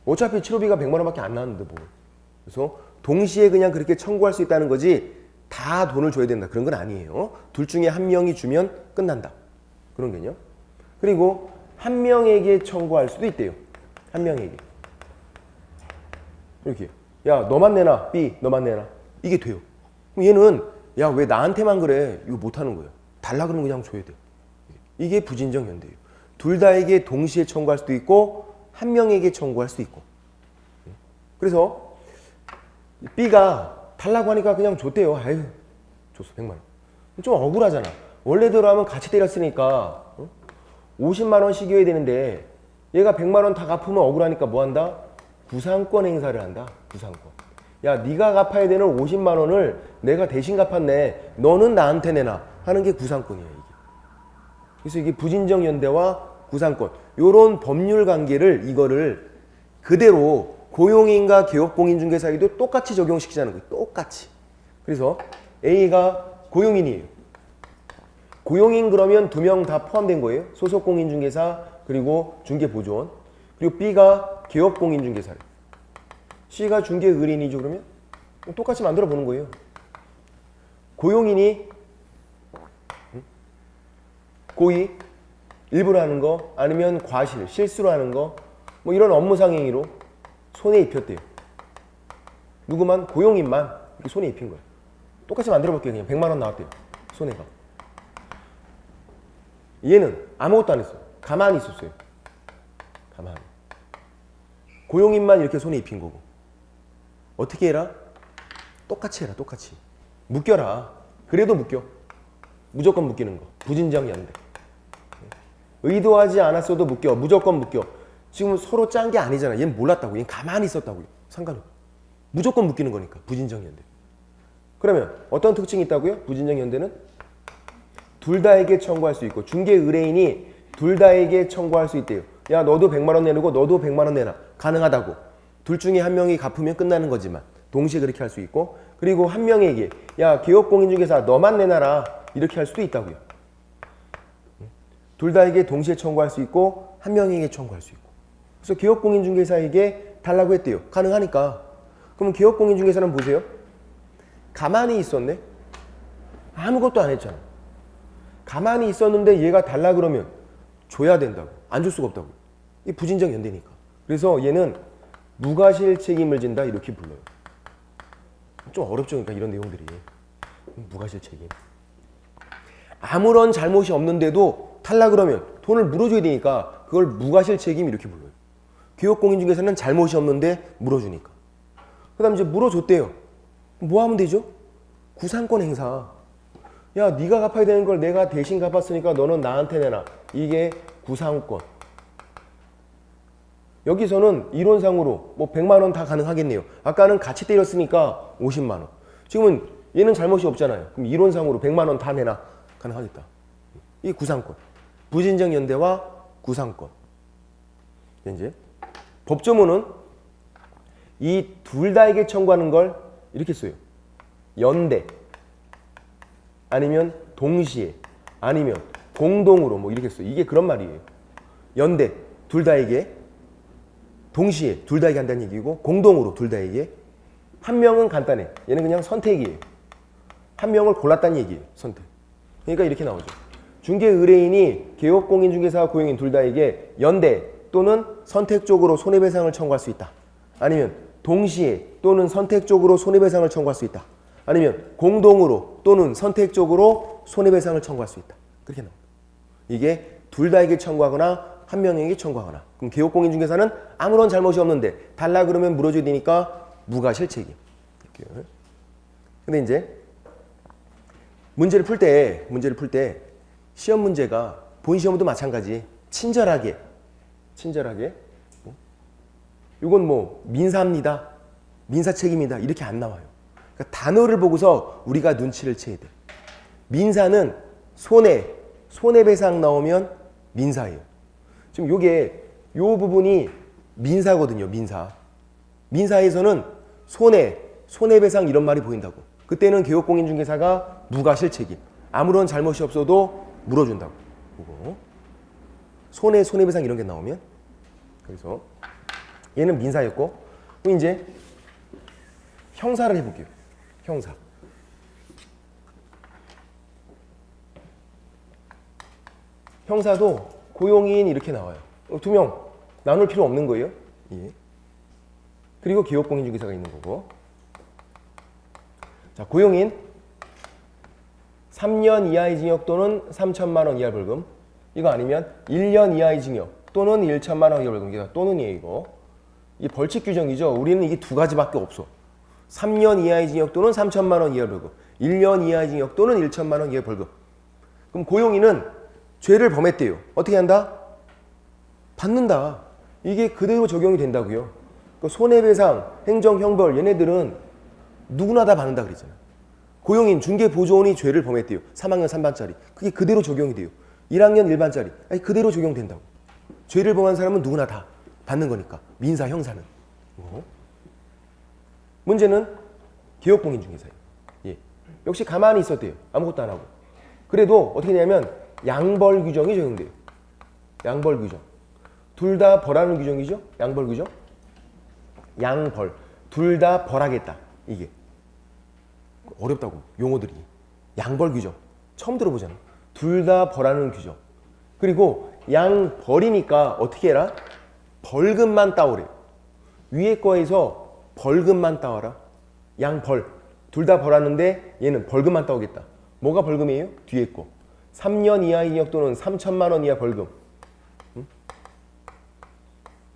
어차피 치료비가 100만 원밖에 안 나왔는데 뭐. 그래서 동시에 그냥 그렇게 청구할 수 있다는 거지 다 돈을 줘야 된다 그런 건 아니에요. 둘 중에 한 명이 주면 끝난다. 그런 개념. 그리고 한 명에게 청구할 수도 있대요. 한 명에게. 이렇게. 야, 너만 내놔. B, 너만 내놔. 이게 돼요. 그럼 얘는 야, 왜 나한테만 그래? 이거 못하는 거예요. 달라 그러면 그냥 줘야 돼요. 이게 부진정 연대예요. 둘 다에게 동시에 청구할 수도 있고 한 명에게 청구할 수도 있고. 그래서 B가 달라고 하니까 그냥 줬대요. 아유, 줬어. 100만 원. 좀 억울하잖아. 원래대로 하면 같이 때렸으니까 50만 원씩이어야 되는데 얘가 100만 원 다 갚으면 억울하니까 뭐 한다? 구상권 행사를 한다. 구상권. 야, 네가 갚아야 되는 50만 원을 내가 대신 갚았네. 너는 나한테 내놔. 하는 게 구상권이야, 이게. 그래서 이게 부진정 연대와 구상권. 요런 법률 관계를 이거를 그대로 고용인과 개업공인중개사에도 똑같이 적용시키자는 거예요. 똑같이. 그래서 A가 고용인이에요. 고용인 그러면 2명 다 포함된 거예요. 소속공인중개사 그리고 중개보조원. 그리고 B가 개업공인중개사래. C가 중개의뢰인이죠. 그러면 똑같이 만들어 보는 거예요. 고용인이 고의, 일부러 하는 거 아니면 과실, 실수로 하는 거 뭐 이런 업무상 행위로 손해 입혔대요. 누구만? 고용인만 이렇게 손해 입힌 거예요. 똑같이 만들어 볼게요. 그냥 100만 원 나왔대요. 손해가. 얘는 아무것도 안 했어요. 가만히 있었어요. 가만히. 고용인만 이렇게 손해 입힌 거고. 어떻게 해라? 똑같이 해라. 똑같이. 묶여라. 그래도 묶여. 무조건 묶이는 거. 부진정 연대. 의도하지 않았어도 묶여. 무조건 묶여. 지금 서로 짠 게 아니잖아. 얘는 몰랐다고. 얘는 가만히 있었다고요. 상관없어. 무조건 묶이는 거니까. 부진정 연대. 그러면 어떤 특징이 있다고요? 부진정 연대는 둘 다에게 청구할 수 있고 중개 의뢰인이 둘 다에게 청구할 수 있대요. 야, 너도 100만 원 내고 너도 100만 원 내놔. 가능하다고. 둘 중에 한 명이 갚으면 끝나는 거지만 동시에 그렇게 할 수 있고, 그리고 한 명에게 야 기업공인중개사 너만 내놔라 이렇게 할 수도 있다고요. 둘 다에게 동시에 청구할 수 있고 한 명에게 청구할 수 있고. 그래서 기업공인중개사에게 달라고 했대요. 가능하니까. 그럼 기업공인중개사는 보세요. 가만히 있었네. 아무것도 안 했잖아. 가만히 있었는데 얘가 달라 그러면 줘야 된다고. 안 줄 수가 없다고. 이 부진적 연대니까. 그래서 얘는 무과실 책임을 진다 이렇게 불러요. 좀 어렵죠. 그러니까 이런 내용들이. 무과실 책임. 아무런 잘못이 없는데도 탈락 그러면 돈을 물어줘야 되니까 그걸 무과실 책임 이렇게 불러요. 기업공인중개사는 잘못이 없는데 물어주니까. 그 다음 이제 물어줬대요. 뭐 하면 되죠? 구상권 행사. 야 네가 갚아야 되는 걸 내가 대신 갚았으니까 너는 나한테 내놔. 이게 구상권. 여기서는 이론상으로 뭐 100만 원 다 가능하겠네요. 아까는 같이 때렸으니까 50만 원. 지금은 얘는 잘못이 없잖아요. 그럼 이론상으로 100만 원 다 내놔. 가능하겠다. 이 구상권. 부진적 연대와 구상권. 이제 법조문은 이 둘 다에게 청구하는 걸 이렇게 써요. 연대 아니면 동시에 아니면 공동으로 뭐 이렇게 써요. 이게 그런 말이에요. 연대 둘 다에게, 동시에 둘 다에게 한다는 얘기고, 공동으로 둘 다에게. 한 명은 간단해. 얘는 그냥 선택이에요. 한 명을 골랐다는 얘기예요. 선택. 그러니까 이렇게 나오죠. 중개 의뢰인이 기업공인중개사와 고용인 둘 다에게 연대 또는 선택적으로 손해배상을 청구할 수 있다. 아니면 동시에 또는 선택적으로 손해배상을 청구할 수 있다. 아니면 공동으로 또는 선택적으로 손해배상을 청구할 수 있다. 그렇게 나옵니다. 이게 둘 다에게 청구하거나 한 명에게 청구하거나. 그럼 기업공인중개사는 아무런 잘못이 없는데 달라 그러면 물어줘야 되니까 무과실 책임. 근데 이제 문제를 풀 때 시험 문제가 본 시험도 마찬가지 친절하게 이건 뭐 민사입니다, 민사 책임이다 이렇게 안 나와요. 그러니까 단어를 보고서 우리가 눈치를 채야 돼. 민사는 손해배상 나오면 민사예요. 지금 요게 요 부분이 민사거든요. 민사에서는 손해배상 이런 말이 보인다고. 그때는 기업공인중개사가 무과실 책임. 아무런 잘못이 없어도 물어준다고. 보고. 손해배상 이런 게 나오면. 그래서 얘는 민사였고, 그럼 이제 형사를 해볼게요. 형사. 형사도 고용인 이렇게 나와요. 두 명 나눌 필요 없는 거예요. 예. 그리고 기업공인중개사가 있는 거고. 자, 고용인 3년 이하의 징역 또는 3천만 원 이하 벌금. 이거 아니면 1년 이하의 징역 또는 1천만 원 이하 벌금. 이게 또는이에요, 이거. 이 벌칙 규정이죠. 우리는 이게 두 가지밖에 없어. 3년 이하의 징역 또는 3천만 원 이하 벌금. 1년 이하의 징역 또는 1천만 원 이하 벌금. 그럼 고용인은 죄를 범했대요. 어떻게 한다? 받는다. 이게 그대로 적용이 된다고요. 손해배상, 행정형벌 얘네들은 누구나 다 받는다 그랬잖아요. 고용인, 중개보조원이 죄를 범했대요. 3학년 3반짜리. 그게 그대로 적용이 돼요. 1학년 1반짜리. 아니, 그대로 적용된다고. 죄를 범한 사람은 누구나 다 받는 거니까. 민사, 형사는. 문제는 기업공인중개사예요. 예. 역시 가만히 있었대요. 아무것도 안 하고. 그래도 어떻게 되냐면 양벌 규정이 적용돼요. 양벌 규정. 둘 다 벌하는 규정이죠. 양벌 규정. 양벌. 둘 다 벌하겠다. 이게. 어렵다고. 용어들이. 양벌 규정. 처음 들어보잖아. 둘 다 벌하는 규정. 그리고 양벌이니까 어떻게 해라? 벌금만 따오래. 위에 거에서 벌금만 따와라. 양벌. 둘 다 벌하는데 얘는 벌금만 따오겠다. 뭐가 벌금이에요? 뒤에 거. 3년 이하의 징역 또는 3천만 원 이하 벌금.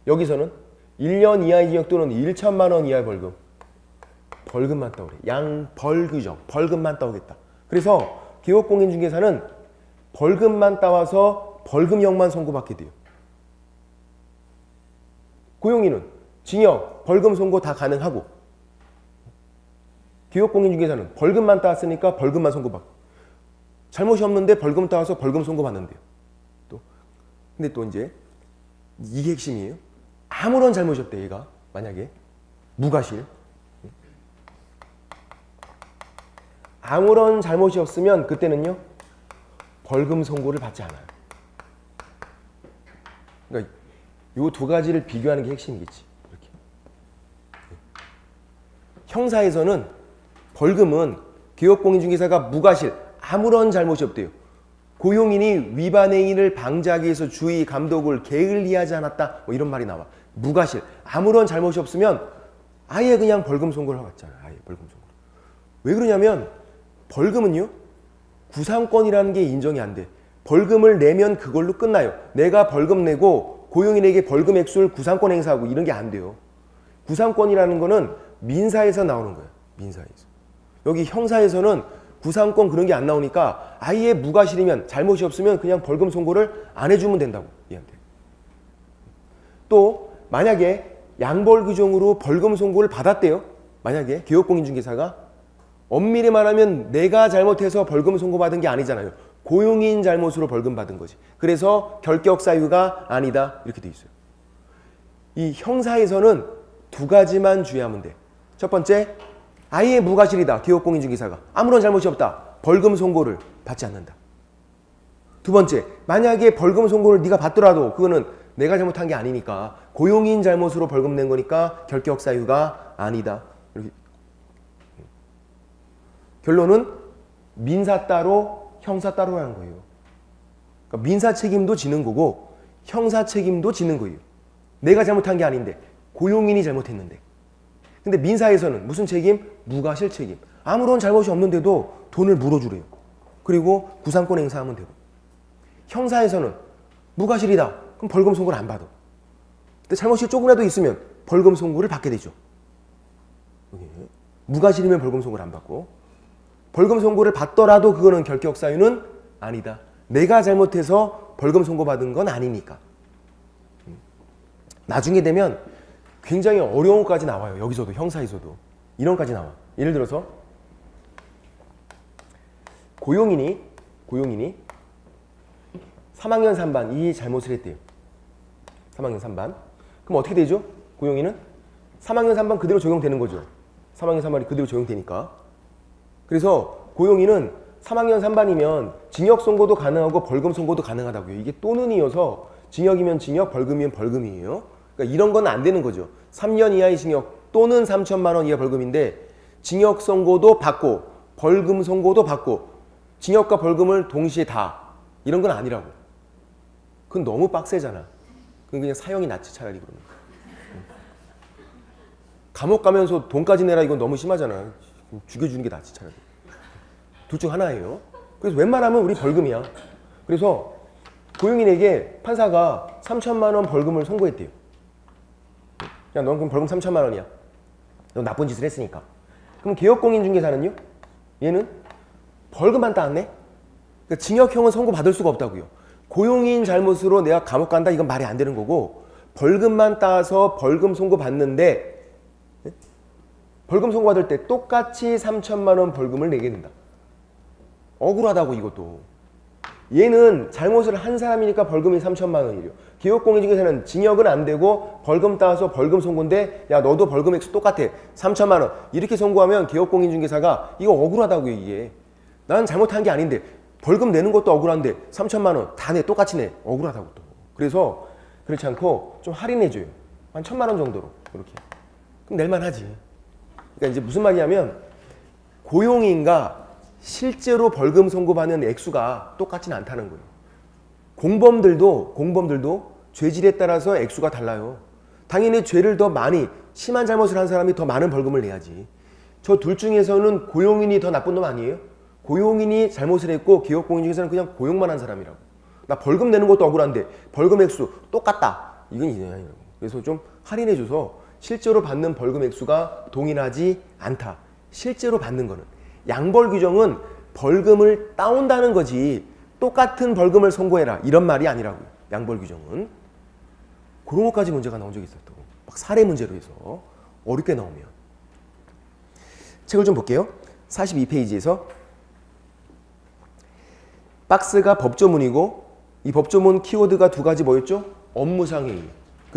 여기서는 1년 이하의 징역 또는 1천만 원 이하의 벌금. 벌금만 따오래. 양벌 규정. 벌금만 따오겠다. 그래서 기업공인중개사는 벌금만 따와서 벌금형만 선고받게 돼요. 고용인은 징역, 벌금 선고 다 가능하고, 기업공인중개사는 벌금만 따왔으니까 벌금만 선고받고, 잘못이 없는데 벌금 따와서 벌금 선고받는데요. 근데 또 이제 이게 핵심이에요. 아무런 잘못이 없대, 얘가. 만약에 무과실. 아무런 잘못이 없으면 그때는요. 벌금 선고를 받지 않아요. 그러니까 이 두 가지를 비교하는 게 핵심이겠지. 이렇게. 형사에서는 벌금은 기업공인중개사가 무과실, 아무런 잘못이 없대요. 고용인이 위반 행위를 방지하기 위해서 주의, 감독을 게을리하지 않았다. 뭐 이런 말이 나와. 무과실, 아무런 잘못이 없으면 아예 그냥 벌금 선고를 하잖아요. 아예 벌금 선고. 왜 그러냐면 벌금은요. 구상권이라는 게 인정이 안 돼. 벌금을 내면 그걸로 끝나요. 내가 벌금 내고 고용인에게 벌금 액수를 구상권 행사하고 이런 게 안 돼요. 구상권이라는 거는 민사에서 나오는 거예요. 민사에서. 여기 형사에서는 구상권 그런 게 안 나오니까 아예 무과실이면 잘못이 없으면 그냥 벌금 선고를 안 해주면 된다고 얘한테. 또 만약에 양벌 규정으로 벌금 선고를 받았대요. 만약에 기업공인중개사가 엄밀히 말하면 내가 잘못해서 벌금 선고받은 게 아니잖아요. 고용인 잘못으로 벌금 받은 거지. 그래서 결격 사유가 아니다 이렇게 돼 있어요. 이 형사에서는 두 가지만 주의하면 돼. 첫 번째, 아예 무과실이다. 기업공인중개사가 아무런 잘못이 없다. 벌금 선고를 받지 않는다. 두 번째, 만약에 벌금 선고를 네가 받더라도 그거는 내가 잘못한 게 아니니까 고용인 잘못으로 벌금 낸 거니까 결격 사유가 아니다. 이렇게. 결론은 민사 따로 형사 따로라는 거예요. 그러니까 민사 책임도 지는 거고 형사 책임도 지는 거예요. 내가 잘못한 게 아닌데 고용인이 잘못했는데. 근데 민사에서는 무슨 책임? 무과실 책임. 아무런 잘못이 없는데도 돈을 물어주래요. 그리고 구상권 행사하면 되고. 형사에서는 무과실이다. 그럼 벌금 선고를 안 받아. 근데 잘못이 조금이라도 있으면 벌금 선고를 받게 되죠. 무과실이면 벌금 선고를 안 받고. 벌금 선고를 받더라도 그거는 결격 사유는 아니다. 내가 잘못해서 벌금 선고받은 건 아니니까. 나중에 되면 굉장히 어려운 것까지 나와요. 여기서도 형사에서도. 이런 것까지 나와. 예를 들어서 고용인이 3학년 3반 이 잘못을 했대요. 3학년 3반. 그럼 어떻게 되죠? 고용인은 3학년 3반 그대로 적용되는 거죠. 3학년 3반이 그대로 적용되니까. 그래서 고용인은 3학년 3반이면 징역 선고도 가능하고 벌금 선고도 가능하다고요. 이게 또는 이어서 징역이면 징역, 벌금이면 벌금이에요. 그러니까 이런 건 안 되는 거죠. 3년 이하의 징역 또는 3천만 원 이하 벌금인데 징역 선고도 받고 벌금 선고도 받고 징역과 벌금을 동시에 다 이런 건 아니라고. 그건 너무 빡세잖아. 그건 그냥 사형이 낫지 차라리 그러면. 감옥 가면서 돈까지 내라 이건 너무 심하잖아. 죽여주는 게 낫지 차라리. 둘 중 하나예요. 그래서 웬만하면 우리 벌금이야. 그래서 고용인에게 판사가 3천만 원 벌금을 선고했대요. 야, 넌 그럼 벌금 3천만 원이야. 넌 나쁜 짓을 했으니까. 그럼 기업공인중개사는요? 얘는 벌금만 따왔네? 그러니까 징역형은 선고받을 수가 없다고요. 고용인 잘못으로 내가 감옥 간다? 이건 말이 안 되는 거고 벌금만 따서 벌금 선고받는데 벌금 선고받을 때 똑같이 3천만 원 벌금을 내게 된다. 억울하다고 이것도. 얘는 잘못을 한 사람이니까 벌금이 3천만 원이래요. 기업공인중개사는 징역은 안 되고 벌금 따서 벌금 선고인데 야 너도 벌금 액수 똑같아. 3천만 원. 이렇게 선고하면 기업공인중개사가 이거 억울하다고요 이게. 난 잘못한 게 아닌데 벌금 내는 것도 억울한데 3천만 원 다 내 똑같이 내. 억울하다고 또. 그래서 그렇지 않고 좀 할인해줘요. 한 1,000만 원 정도로 이렇게. 그럼 낼만 하지. 그러니까 이제 무슨 말이냐면 고용인과 실제로 벌금 선고받는 액수가 똑같지는 않다는 거예요. 공범들도 죄질에 따라서 액수가 달라요. 당연히 죄를 더 많이 심한 잘못을 한 사람이 더 많은 벌금을 내야지. 저 둘 중에서는 고용인이 더 나쁜 놈 아니에요? 고용인이 잘못을 했고 기업공인중개사는 그냥 고용만 한 사람이라고. 나 벌금 내는 것도 억울한데 벌금 액수 똑같다. 이건 이제 아니라고. 그래서 좀 할인해줘서 실제로 받는 벌금 액수가 동일하지 않다. 실제로 받는 거는. 양벌 규정은 벌금을 따온다는 거지 똑같은 벌금을 선고해라 이런 말이 아니라고요. 양벌 규정은. 그런 것까지 문제가 나온 적이 있었다고. 막 사례 문제로 해서 어렵게 나오면. 책을 좀 볼게요. 42페이지에서 박스가 법조문이고 이 법조문 키워드가 두 가지 뭐였죠? 업무상 회의.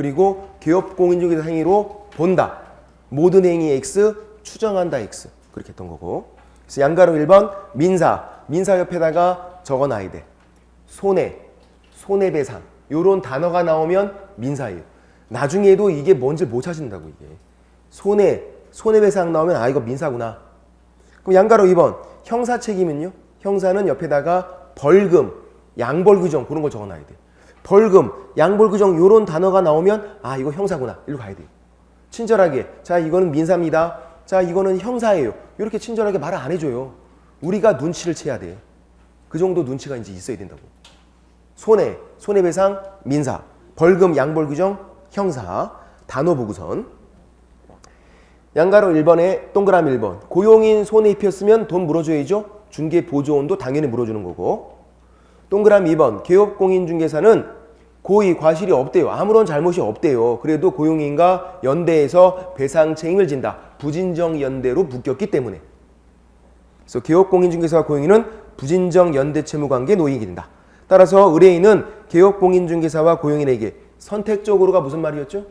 그리고 개업공인중개사 행위로 본다. 모든 행위 X, 추정한다 X. 그렇게 했던 거고. 그래서 양가로 1번 민사. 민사 옆에다가 적어놔야 돼. 손해배상. 요런 단어가 나오면 민사예요. 나중에도 이게 뭔지 못 찾는다고 이게. 손해배상 나오면 아 이거 민사구나. 그럼 양가로 2번 형사 책임은요? 형사는 옆에다가 벌금, 양벌규정 그런 거 적어놔야 돼. 벌금, 양벌규정 요런 단어가 나오면 아 이거 형사구나. 이리로 가야 돼요. 친절하게 자 이거는 민사입니다. 자 이거는 형사예요. 이렇게 친절하게 말을 안 해줘요. 우리가 눈치를 채야 돼. 그 정도 눈치가 이제 있어야 된다고. 손해배상, 민사, 벌금, 양벌규정, 형사, 단어 보고선. 양가로 1번에 동그라미 1번. 고용인 손해 입혔으면 돈 물어줘야죠. 중개보조원도 당연히 물어주는 거고. 동그라미 2번. 개업공인중개사는 고의, 과실이 없대요. 아무런 잘못이 없대요. 그래도 고용인과 연대에서 배상 책임을 진다. 부진정 연대로 묶였기 때문에. 그래서 개업공인중개사와 고용인은 부진정 연대 채무관계 노인이 된다. 따라서 의뢰인은 개업공인중개사와 고용인에게 선택적으로가 무슨 말이었죠?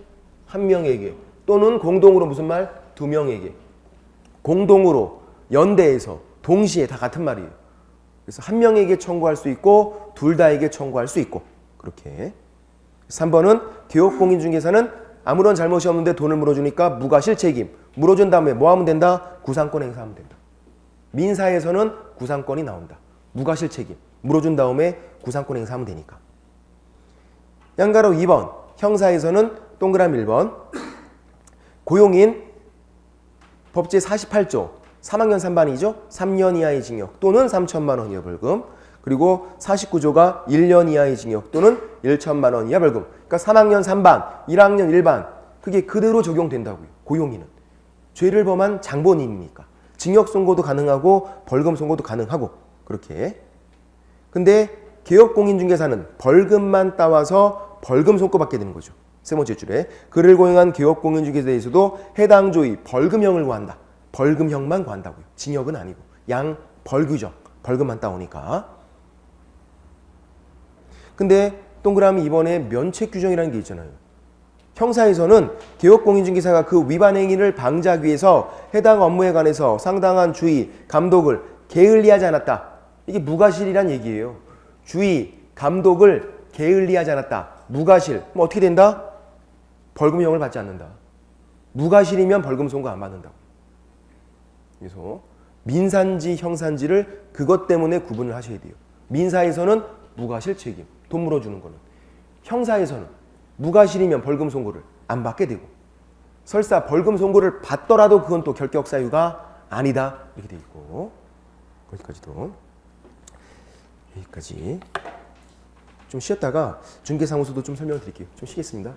한 명에게 또는 공동으로 무슨 말? 두 명에게. 공동으로 연대에서 동시에 다 같은 말이에요. 그래서 한 명에게 청구할 수 있고 둘 다에게 청구할 수 있고 그렇게. 3번은 개업공인중개사는 아무런 잘못이 없는데 돈을 물어주니까 무과실 책임. 물어준 다음에 뭐 하면 된다? 구상권 행사하면 된다. 민사에서는 구상권이 나온다. 무과실 책임. 물어준 다음에 구상권 행사하면 되니까. 양가로 2번. 형사에서는 동그라미 1번. 고용인 법제 48조 3학년 3반이죠. 3년 이하의 징역 또는 3천만 원 이하 벌금. 그리고 49조가 1년 이하의 징역 또는 1천만 원 이하 벌금. 그러니까 3학년 3반, 1학년 1반 그게 그대로 적용된다고요. 고용인은. 죄를 범한 장본인이니까. 징역 선고도 가능하고 벌금 선고도 가능하고 그렇게. 근데 개업공인중개사는 벌금만 따와서 벌금 선고받게 되는 거죠. 세 번째 줄에 그를 고용한 개업공인중개사에 대해서도 해당 조의 벌금형을 구한다. 벌금형만 구한다고요. 징역은 아니고 양벌규정 벌금만 따오니까. 근데 동그라미 2번에 면책규정이라는 게 있잖아요. 형사에서는 개업공인중개사가 그 위반 행위를 방지하기 위해서 해당 업무에 관해서 상당한 주의, 감독을 게을리하지 않았다. 이게 무과실이란 얘기예요. 주의, 감독을 게을리하지 않았다. 무과실. 그럼 어떻게 된다? 벌금형을 받지 않는다. 무과실이면 벌금 선고 안 받는다고. 그래서 민사인지 형사인지를 그것 때문에 구분을 하셔야 돼요. 민사에서는 무과실 책임, 돈 물어주는 거는. 형사에서는 무과실이면 벌금 선고를 안 받게 되고 설사 벌금 선고를 받더라도 그건 또 결격 사유가 아니다. 이렇게 돼 있고 거기까지도 여기까지 좀 쉬었다가 중개사무소도 좀 설명을 드릴게요. 좀 쉬겠습니다.